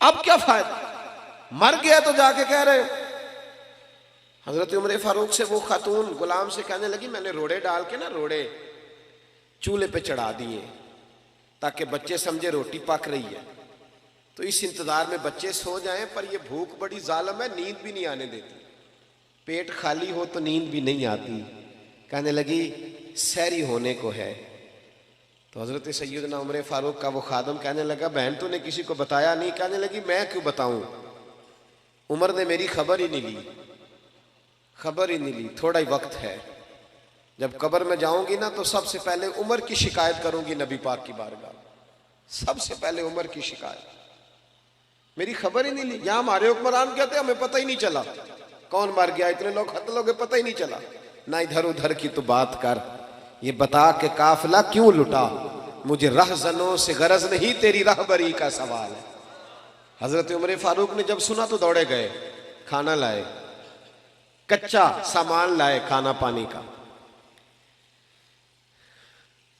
अब क्या फायदा, मर गया तो जाके कह रहे। हजरत उमर फारूक से वो खातून गुलाम से कहने लगी मैंने रोड़े डाल के ना रोड़े चूल्हे पे चढ़ा दिए ताकि बच्चे समझे रोटी पक रही है, तो इस इंतजार में बच्चे सो जाएं, पर ये भूख बड़ी जालिम है, नींद भी नहीं आने देती, पेट खाली हो तो नींद भी नहीं आती। कहने लगी सहरी होने को है। तो हजरत सैयदना उमर फारूक का वो खादम कहने लगा बहन तूने किसी को बताया नहीं? कहने लगी मैं क्यों बताऊं, उमर ने मेरी खबर ही नहीं ली, खबर ही नहीं ली, थोड़ा ही वक्त है, जब कब्र में जाऊंगी ना तो सबसे पहले उमर की शिकायत करूंगी नबी पाक की बारगाह, सबसे पहले उमर की शिकायत, मेरी खबर ही नहीं ली। यहां हमारे हुक्मरान कहते हमें पता ही नहीं चला कौन मर गया, इतने लोग खत लोगे पता ही नहीं चला, ना इधर उधर की तो बात कर, ये बता के काफिला क्यों लुटा, मुझे रहजनों से गरज नहीं तेरी रहबरी का सवाल है। हजरत उमर फारूक ने जब सुना तो दौड़े गए, खाना लाए, कच्चा सामान लाए, खाना पानी का,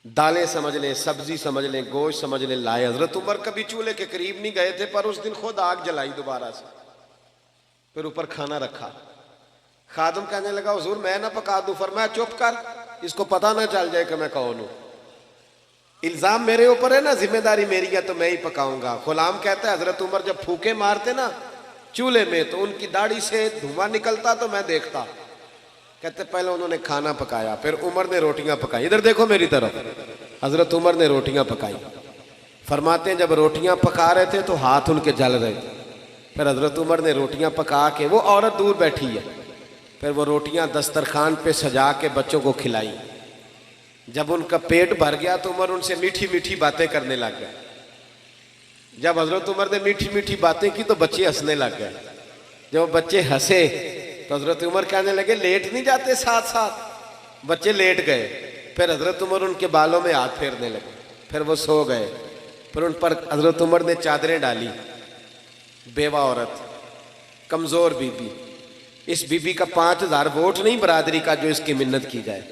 दालें समझ लें, सब्जी समझ लें, गोश्त समझ लें, लाए। हजरत उमर कभी चूल्हे के करीब नहीं गए थे, पर उस दिन खुद आग जलाई दोबारा से, फिर ऊपर खाना रखा। खादम कहने लगा हुजूर मैं ना पका दूं, फरमाया चुप कर, इसको पता ना चल जाए कि मैं कौन हूं, इल्जाम मेरे ऊपर है ना, जिम्मेदारी मेरी है तो मैं ही पकाऊंगा। गुलाम कहता है हजरत उमर जब फूके मारते ना चूल्हे में तो उनकी दाढ़ी से धुआं निकलता तो मैं देखता। कहते पहले उन्होंने खाना पकाया, फिर उमर ने रोटियां पकाई, इधर देखो मेरी तरफ, हजरत उमर ने रोटियां पकाई। फरमाते हैं जब रोटियां पका रहे थे तो हाथ उनके जल रहे थे, फिर हजरत उमर ने रोटियां पका के, वो औरत दूर बैठी है, फिर वो रोटियां दस्तरखान पे सजा के बच्चों को खिलाई। जब उनका पेट भर गया तो उमर उनसे मीठी मीठी बातें करने लग गए। जब हजरत उमर ने मीठी मीठी बातें की तो बच्चे हंसने लग गए। जब बच्चे हंसे तो हजरत उमर कहने लगे लेट नहीं जाते साथ साथ? बच्चे लेट गए, फिर हजरत उमर उनके बालों में हाथ फेरने लगे, फिर वो सो गए, फिर उन पर हजरत उमर ने चादरें डाली। बेवा औरत, कमजोर बीबी, इस बीबी का 5000 वोट नहीं बरादरी का जो इसकी मिन्नत की जाए,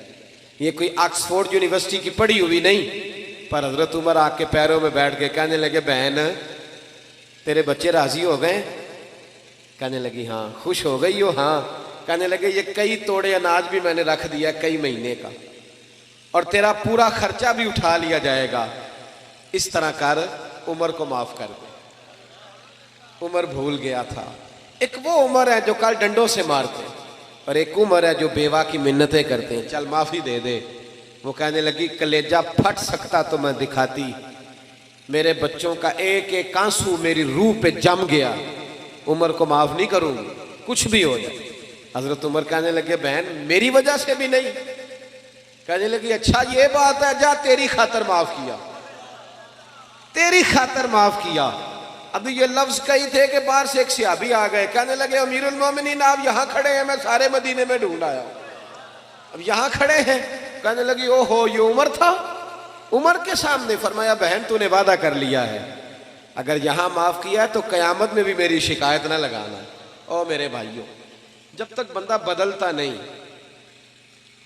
ये कोई ऑक्सफोर्ड यूनिवर्सिटी की पढ़ी हुई नहीं। पर हजरत उमर आके पैरों में बैठ के कहने लगे बहन तेरे बच्चे राजी हो गए? कहने लगी हाँ। खुश हो गई हो? हाँ। कहने लगे ये कई तोड़े अनाज भी मैंने रख दिया कई महीने का, और तेरा पूरा खर्चा भी उठा लिया जाएगा, इस तरह कर उमर को माफ कर दे। उमर भूल गया था, एक वो उमर है जो कल डंडों से मारते, और एक उमर है जो बेवा की मिन्नतें करते हैं, चल माफी दे दे। वो कहने लगी कलेजा फट सकता तो मैं दिखाती, मेरे बच्चों का एक एक आंसू मेरी रूह पे जम गया, उमर को माफ नहीं करूंगी, कुछ भी हो जाए। हजरत उमर कहने लगे बहन मेरी वजह से भी नहीं। कहने लगी अच्छा ये बात है, जा तेरी खातर माफ किया, तेरी खातर माफ किया। अभी ये लफ्ज कही थे कि बाहर से एक सिहाबी आ गए, कहने लगे अमीरुल मोमिनीन आप यहाँ खड़े हैं, मैं सारे मदीने में ढूंढ आया, अब यहाँ खड़े हैं। कहने लगी ओहो ये उमर था। उमर के सामने फरमाया बहन तूने वादा कर लिया है, अगर यहाँ माफ किया है तो कयामत में भी मेरी शिकायत ना लगाना। ओ मेरे भाइयों, जब तक बंदा बदलता नहीं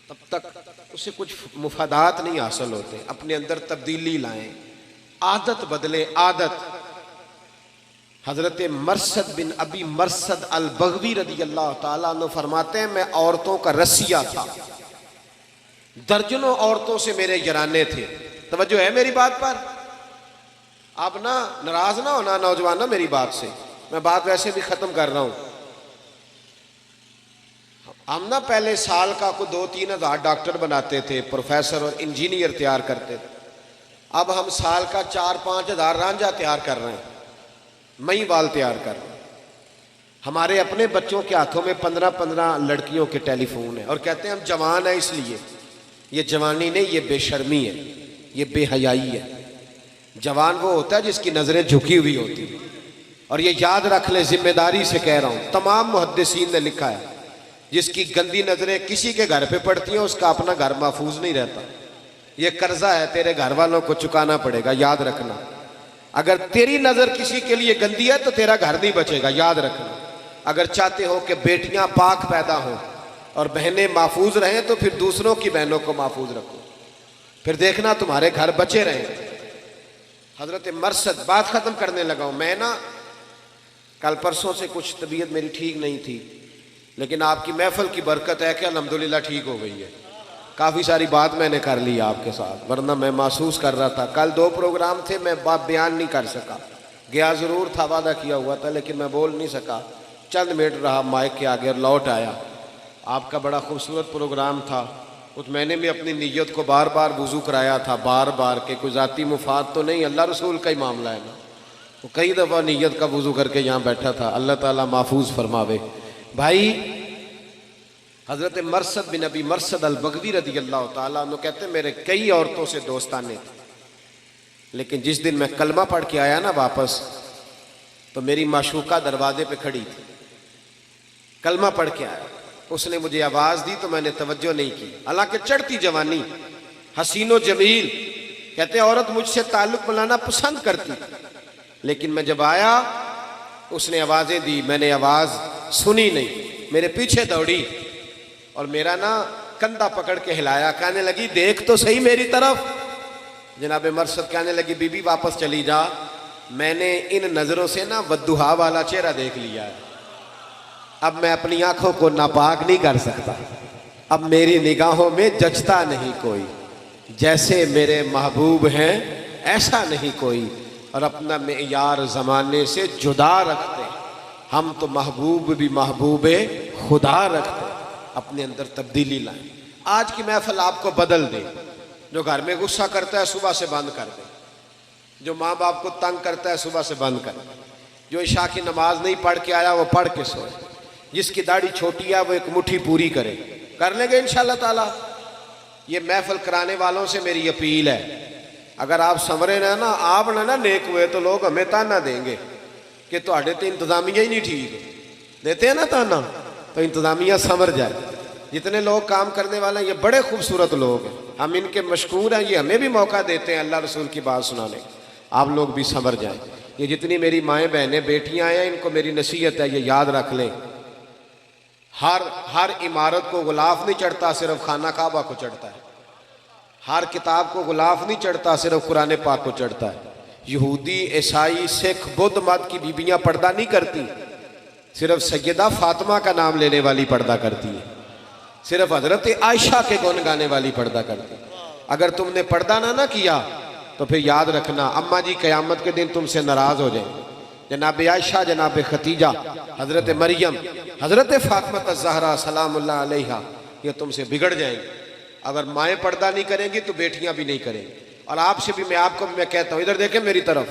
तब तक उसे कुछ मुफादात नहीं हासिल होते। अपने अंदर तब्दीली लाएं, आदत बदले, आदत। हजरत मरसद बिन अबी मरसद अल बगवी रदी अल्लाह ताला अन्हु फरमाते हैं मैं औरतों का रसिया था, दर्जनों औरतों से मेरे जराने थे। तवज्जो है मेरी बात पर? आप ना नाराज ना होना नौजवानों मेरी बात से, मैं बात वैसे भी खत्म कर रहा हूं। हम ना पहले साल का को 2-3 हज़ार डॉक्टर बनाते थे, प्रोफेसर और इंजीनियर तैयार करते थे। अब हम साल का 4-5 हज़ार रांझा तैयार कर रहे हैं, मई वाल तैयार कर रहे हैं। हमारे अपने बच्चों के हाथों में 15-15 लड़कियों के टेलीफोन है और कहते हैं हम जवान है इसलिए। ये जवानी नहीं, ये बेशर्मी है, ये बेहयाई है। जवान वो होता है जिसकी नजरें झुकी हुई होती है। और ये याद रख ले, जिम्मेदारी से कह रहा हूं, तमाम मुहद्दिसीन ने लिखा है जिसकी गंदी नजरें किसी के घर पे पड़ती हैं उसका अपना घर महफूज नहीं रहता। ये कर्जा है, तेरे घर वालों को चुकाना पड़ेगा, याद रखना। अगर तेरी नजर किसी के लिए गंदी है तो तेरा घर नहीं बचेगा, याद रखना। अगर चाहते हो कि बेटियां पाक पैदा हो और बहनें महफूज रहें तो फिर दूसरों की बहनों को महफूज रखो, फिर देखना तुम्हारे घर बचे रहें। हजरत मरसद, बात खत्म करने लगा हूं मैं ना। कल परसों से कुछ तबीयत मेरी ठीक नहीं थी, लेकिन आपकी महफिल की बरकत है कि अल्हम्दुलिल्लाह ठीक हो गई है। काफ़ी सारी बात मैंने कर ली आपके साथ, वरना मैं महसूस कर रहा था। कल 2 प्रोग्राम थे, मैं बात बयान नहीं कर सका। गया ज़रूर था, वादा किया हुआ था, लेकिन मैं बोल नहीं सका। चंद मिनट रहा माइक के आगे और लौट आया। आपका बड़ा खूबसूरत प्रोग्राम था, कुछ मैंने भी अपनी नीयत को बार बार वुज़ू कराया था, बार बार के कोई ज़ाती मुफाद तो नहीं, अल्लाह रसूल का ही मामला है ना। तो कई दफ़ा नीयत का वुज़ू करके यहाँ बैठा था। अल्लाह ताला महफूज फरमावे। भाई हज़रत मरसद बिन अबी मरसद अल बगवी रदी अल्लाह ताला अन्हु कहते मेरे कई औरतों से दोस्ताने थे, लेकिन जिस दिन मैं कलमा पढ़ के आया ना वापस, तो मेरी माशूका दरवाजे पे खड़ी थी। कलमा पढ़ के आया, उसने मुझे आवाज़ दी तो मैंने तवज्जो नहीं की। हालांकि चढ़ती जवानी, हसीनो जमील, कहते औरत मुझसे ताल्लुक़ बनाना पसंद करती, लेकिन मैं जब आया उसने आवाज़ें दी, मैंने आवाज़ सुनी नहीं, मेरे पीछे दौड़ी और मेरा ना कंधा पकड़ के हिलाया। कहने लगी देख तो सही मेरी तरफ। जनाब मरसद कहने लगी बीबी वापस चली जा, मैंने इन नज़रों से ना वद्दुहा वाला चेहरा देख लिया है, अब मैं अपनी आंखों को नापाक नहीं कर सकता। अब मेरी निगाहों में जचता नहीं कोई, जैसे मेरे महबूब हैं ऐसा नहीं कोई, और अपना मेयार ज़माने से जुदा रखते। हम तो महबूब भी महबूबे खुदा रखते। अपने अंदर तब्दीली लाएं। आज की महफिल आपको बदल दे। जो घर में गुस्सा करता है सुबह से बंद कर दे, जो माँ बाप को तंग करता है सुबह से बंद कर दे, जो इशा की नमाज नहीं पढ़ के आया वो पढ़ के सोए, जिसकी दाढ़ी छोटी है वो एक मुट्ठी पूरी करे, कर लेंगे इंशाअल्लाह ताला। ये महफिल कराने वालों से मेरी अपील है, अगर आप संवरे ना आप ना नेक हुए तो लोग हमें ताना देंगे कि तुहाडे तो इंतजामिया ही नहीं ठीक। देते हैं ना ताना, तो इंतजामिया संवर जाए। जितने लोग काम करने वाले हैं ये बड़े खूबसूरत लोग हैं, हम इनके मशकूर हैं, ये हमें भी मौका देते हैं अल्लाह रसूल की बात सुनाने। आप लोग भी संवर जाएं। ये जितनी मेरी माएँ बहनें बेटियाँ हैं, इनको मेरी नसीहत है, ये याद रख लें। हर इमारत को गुलाफ नहीं चढ़ता, सिर्फ खाना काबा को चढ़ता है। हर किताब को गुलाफ नहीं चढ़ता, सिर्फ कुरान पाक को चढ़ता है। यहूदी, ईसाई, सिख, बुद्ध मत की बीबियां पर्दा नहीं करती, सिर्फ सैयदा फातिमा का नाम लेने वाली पर्दा करती है, सिर्फ हजरत आयशा के गुण गाने वाली पर्दा करती है। अगर तुमने पर्दा ना किया तो फिर याद रखना अम्मा जी क़यामत के दिन तुमसे नाराज हो जाएंगे। जनाब आयशा, जनाब खतीजा, हजरत मरियम, हजरत फातिमा ज़हरा सलामुल्लाह अलैहा, ये तुमसे बिगड़ जाएंगे। अगर माएँ पर्दा नहीं करेंगी तो बेटियां भी नहीं करेंगी। और आपसे भी मैं कहता हूं, इधर देखें मेरी तरफ,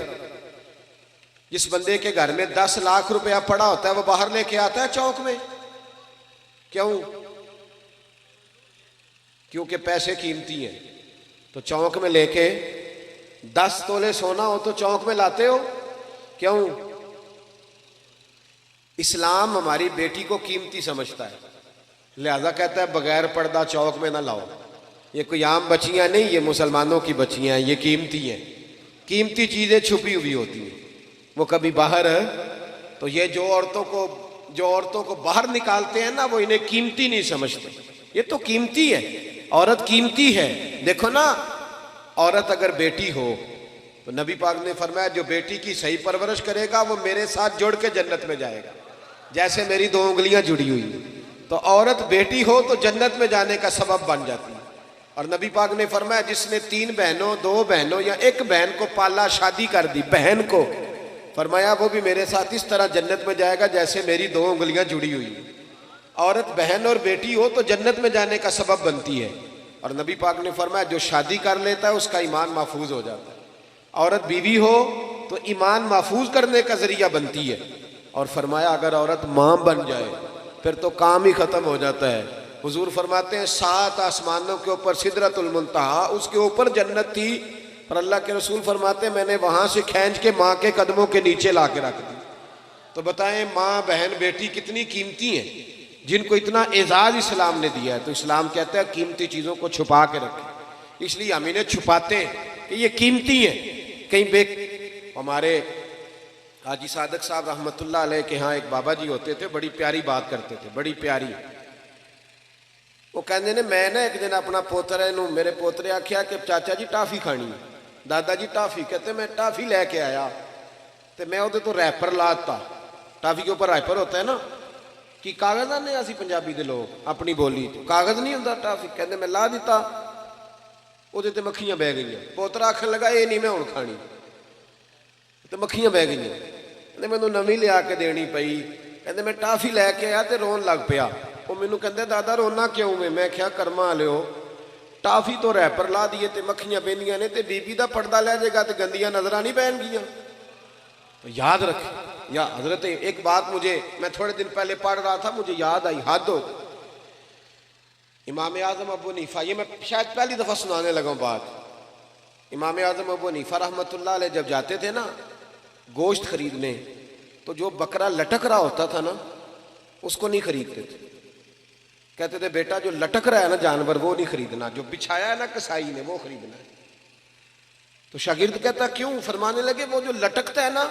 जिस बंदे के घर में 10 लाख रुपया पड़ा होता है वो बाहर लेके आता है चौक में, क्यों? क्योंकि पैसे कीमती हैं। तो चौक में लेके 10 तोले सोना हो तो चौक में लाते हो, क्यों? इस्लाम हमारी बेटी को कीमती समझता है, लिहाजा कहता है बगैर पर्दा चौक में ना लाओ। ये कोई आम बच्चियां नहीं, ये मुसलमानों की बच्चियां हैं, ये कीमती हैं। कीमती चीजें छुपी हुई होती हैं, वो कभी बाहर है। तो ये जो औरतों को बाहर निकालते हैं ना, वो इन्हें कीमती नहीं समझते। ये तो कीमती है, औरत कीमती है। देखो ना, औरत अगर बेटी हो तो नबी पाक ने फरमाया जो बेटी की सही परवरिश करेगा वो मेरे साथ जुड़ के जन्नत में जाएगा, जैसे मेरी 2 उंगलियां जुड़ी हुई हैं। तो औरत बेटी हो तो जन्नत में जाने का सबब बन जाती है। और नबी पाक ने फरमाया जिसने 3 बहनों, 2 बहनों या 1 बहन को पाला, शादी कर दी बहन को, फरमाया वो भी मेरे साथ इस तरह जन्नत में जाएगा जैसे मेरी 2 उंगलियां जुड़ी हुई हैं। औरत बहन और बेटी हो तो जन्नत में जाने का सबब बनती है। और नबी पाक ने फरमाया जो शादी कर लेता है उसका ईमान महफूज हो जाता है। औरत बीवी हो तो ईमान महफूज करने का जरिया बनती है। और फरमाया अगर औरत मां बन जाए फिर तो काम ही खत्म हो जाता है। हुजूर फरमाते हैं 7 आसमानों के ऊपर सिदरतुल मुंतहा, उसके ऊपर जन्नत थी, पर अल्लाह के रसूल फरमाते हैं मैंने वहां से खींच के माँ के कदमों के नीचे ला के रख दी। तो बताएं माँ, बहन, बेटी कितनी कीमती हैं, जिनको इतना एजाज इस्लाम ने दिया है। तो इस्लाम कहता है कीमती चीज़ों को छुपा के रखें, इसलिए हम इन्हें छुपाते हैं कि ये कीमती है। कहीं हमारे हाजी सादक साहब रहमतुल्लाह अलैह के यहाँ एक बाबा जी होते थे, बड़ी प्यारी बात करते थे, बड़ी प्यारी। वो कहते ने मैं ना एक दिन अपना पोतरे नूं, मेरे पोतरे आख्या कि चाचा जी टाफी खानी है, दादा जी टाफी। कहते मैं टाफी लैके आया तो मैं वो तो रैपर लाता, टाफी के ऊपर रैपर होता है ना, कि कागज आने असी पंजाबी दे लोग अपनी बोली तो कागज नहीं होता टाफी। कहते मैं ला दिता, ਉਹਦੇ ਤੇ मक्खियां बह गई। पोतरा आखन लगा ये नहीं मैं हुण खानी, तो मक्खियां बह गई। कहते मैनू नवी लिया के देनी पई। कहते मैं टाफी लैके आया तो रोन लग पिया। वो मैनू कहते दादा रोना क्यों में? मैं क्या कर्मा लियो, टाफी तो रैपर ला दिए तो मक्खियां बहदियां ने, तो बीबी का पर्दा लै जाएगा तो गंदियां नजर नहीं पहनगियां। तो याद रखें, या हजरत एक बात मुझे, मैं थोड़े दिन पहले पढ़ रहा था, मुझे याद आई, हद हो। इमाम आजम अबू हनीफा, ये मैं शायद पहली दफा सुनाने लगा बात। इमाम आजम अबू हनीफा रहमतुल्लाह अलैह जब जाते थे ना गोश्त खरीदने, तो जो बकरा लटक रहा होता था ना उसको नहीं खरीदते थे। कहते थे बेटा जो लटक रहा है ना जानवर वो नहीं खरीदना, जो बिछाया है ना कसाई ने वो खरीदना है। तो शागिर्द कहता क्यों? फरमाने लगे वो जो लटकता है ना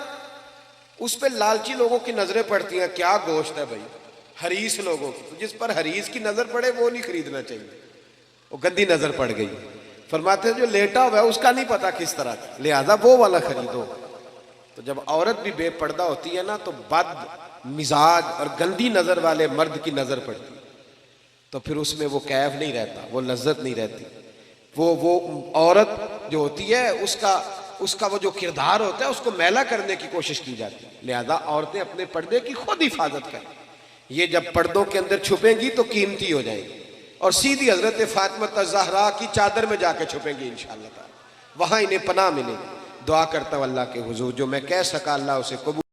उस पर लालची लोगों की नजरें पड़ती हैं, क्या गोश्त है भाई, हरीस लोगों की, तो जिस पर हरीस की नजर पड़े वो नहीं खरीदना चाहिए, वो गंदी नजर पड़ गई। फरमाते जो लेटा हुआ है उसका नहीं पता किस तरह का, लिहाजा वो वाला खरीदो। तो जब औरत भी बेपर्दा होती है ना तो बद मिजाज और गंदी नजर वाले मर्द की नजर पड़ती है, तो फिर उसमें वो कैफ नहीं रहता, वो लज्जत नहीं रहती। वो औरत जो होती है उसका वो जो किरदार होता है उसको मैला करने की कोशिश की जाती है। लिहाजा औरतें अपने पर्दे की खुद हिफाजत करें। ये जब पर्दों के अंदर छुपेंगी तो कीमती हो जाएंगी और सीधी हजरत फातिमा ज़हरा की चादर में जाके छुपेंगी इंशाअल्लाह ताला, वहां इन्हें पनाह मिलेगी। दुआ करता हूं अल्लाह के हुजूर जो मैं कह सका अल्लाह उसे कबूल